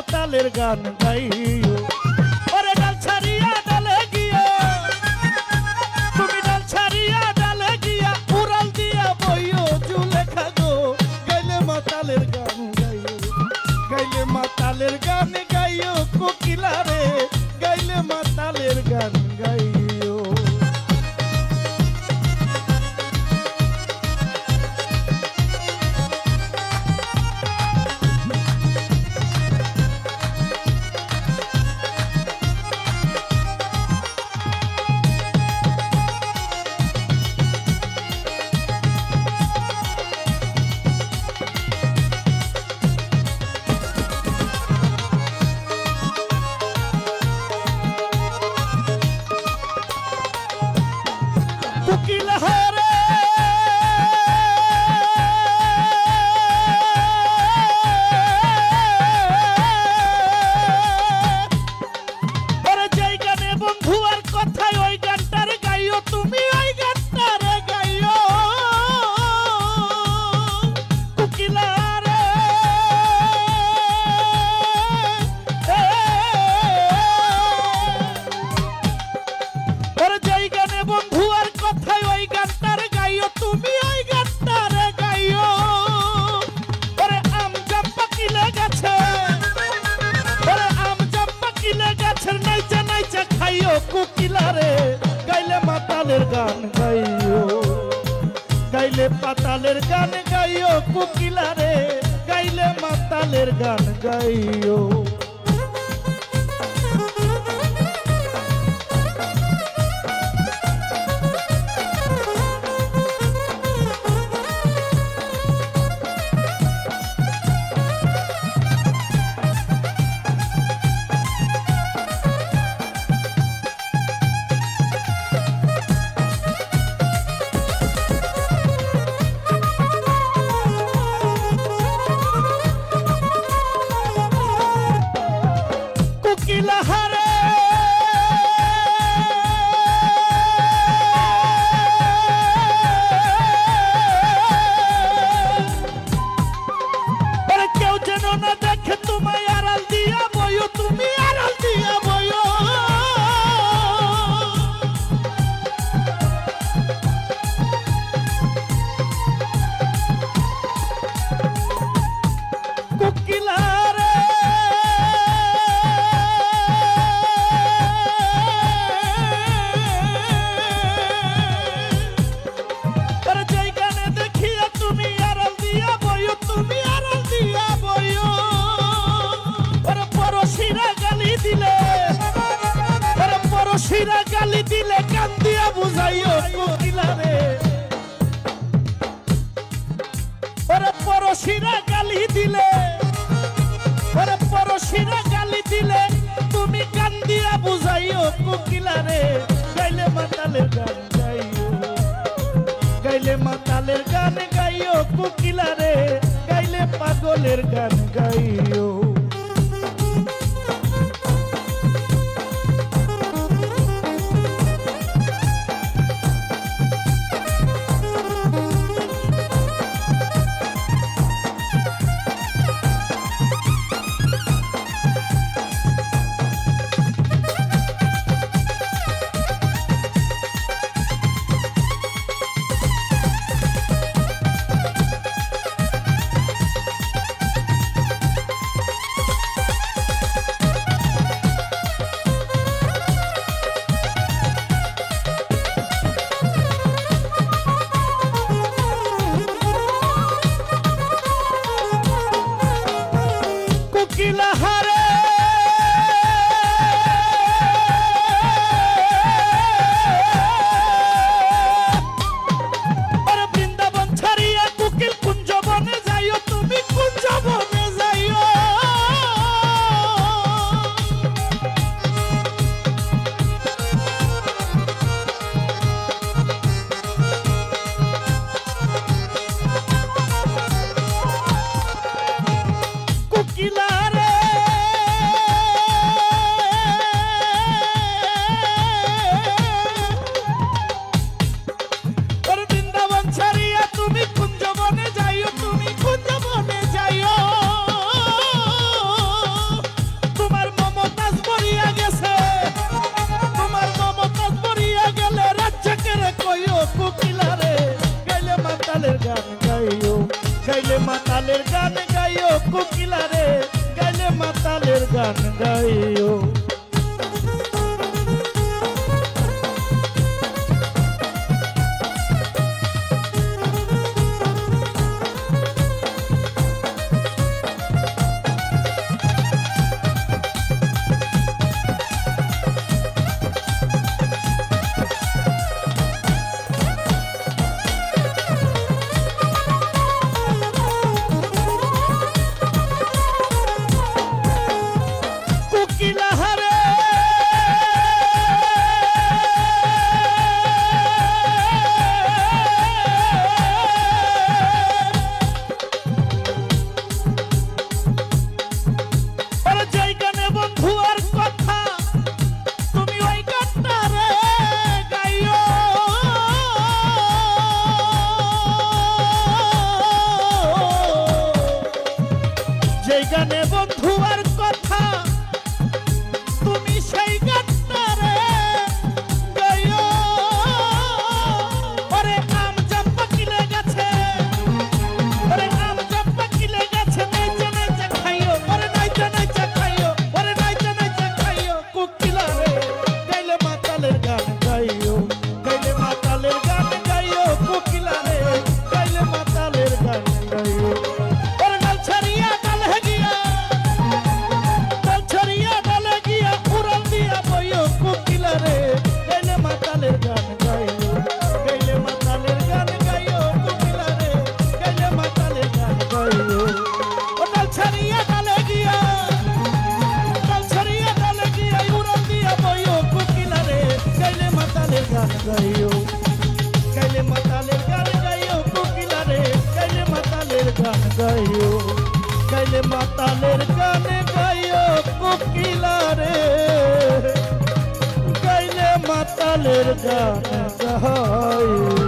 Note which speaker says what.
Speaker 1: মাতালের গান গাইও। ওরে ডাল ছাড়িয়া ডালে গিয়া, তুমি ডাল ছাড়িয়া ডালে গিয়া উড়াল দিয়া বইও জুলেখা গো, গাইলে মাতালের গান গাইও, গাইলে মাতালের গান গাইও কোকিলা রে, গাইলে মাতালের গান গাইও। কোকিলা রে ওরে যেই গানে বন্ধু আর কথায় ওই গানটারে গাইও, তুমি ওই গানটারে গাইও। কোকিলা রে ওরে যেই গানে বন্ধু আর কথায় ওই গানটারে গাইও, তুমি ওই গানটারে গাইও। ওরে আম জাম্পা কিলে গেছে, ওরে আম জাম্পা কিলে গাছের নাইচা নাইচা খাইও কোকিলা রে, গাইলে মাতালের গান গাইও, গাইলে পাতালের গান গাইও কোকিলা রে, গাইলে মাতালের গান গাইও। কোকিলা রে ওরে কেউ যেন না দেখে তোমায় আড়াল দিয়া বইও, তুমি আড়াল দিয়া বইও। কোকিলা রে ওরে যেই গানে দেখিয়া তুমি আড়াল দিয়া বইও, তুমি আড়াল দিয়া বইও। ওরে পড়শিরা গালি দিলে, ওরে পড়শিরা গালি দিলে কান দিয়া বুঝাইও কোকিলা রে। ওরে পড়শিরা গালি দিলে, ওরে পড়শিরা গালি দিলে তুমি কান দিয়া বুঝাইও কোকিলা রে, গাইলে মাতালের গান গাইও, গাইলে মাতালের গান গাইও কোকিলা রে, গাইলে পাগলের গান গাইও। মাতালের গান গাইও কোকিলা রে, গাইলে মাতালের গান গাইও। যেই গানে বন্ধু আর কথা তুমি সেই গানটা রে গাইও। ওরে আম জাম পাকিলে গেছে, ওরে আম জাম পাকিলে গেছে, নাইচা নাইচা খাইও, ওরে নাইচা নাইচা খাইও, ওরে নাইচা নাইচা খাইও কোকিলা রে, গাইলে মাতালের গান গাইও, গাইলে মাতালের গান গাইও কোকিলা রে, গাইলে মাতালের গান গাইও। গাইও গাইলে মাতালের গান গাইও কোকিলা রে, গাইলে মাতালের গান গাইও, গাইলে মাতালের গান গাইও কোকিলা রে, গাইলে মাতালের গান গাইও।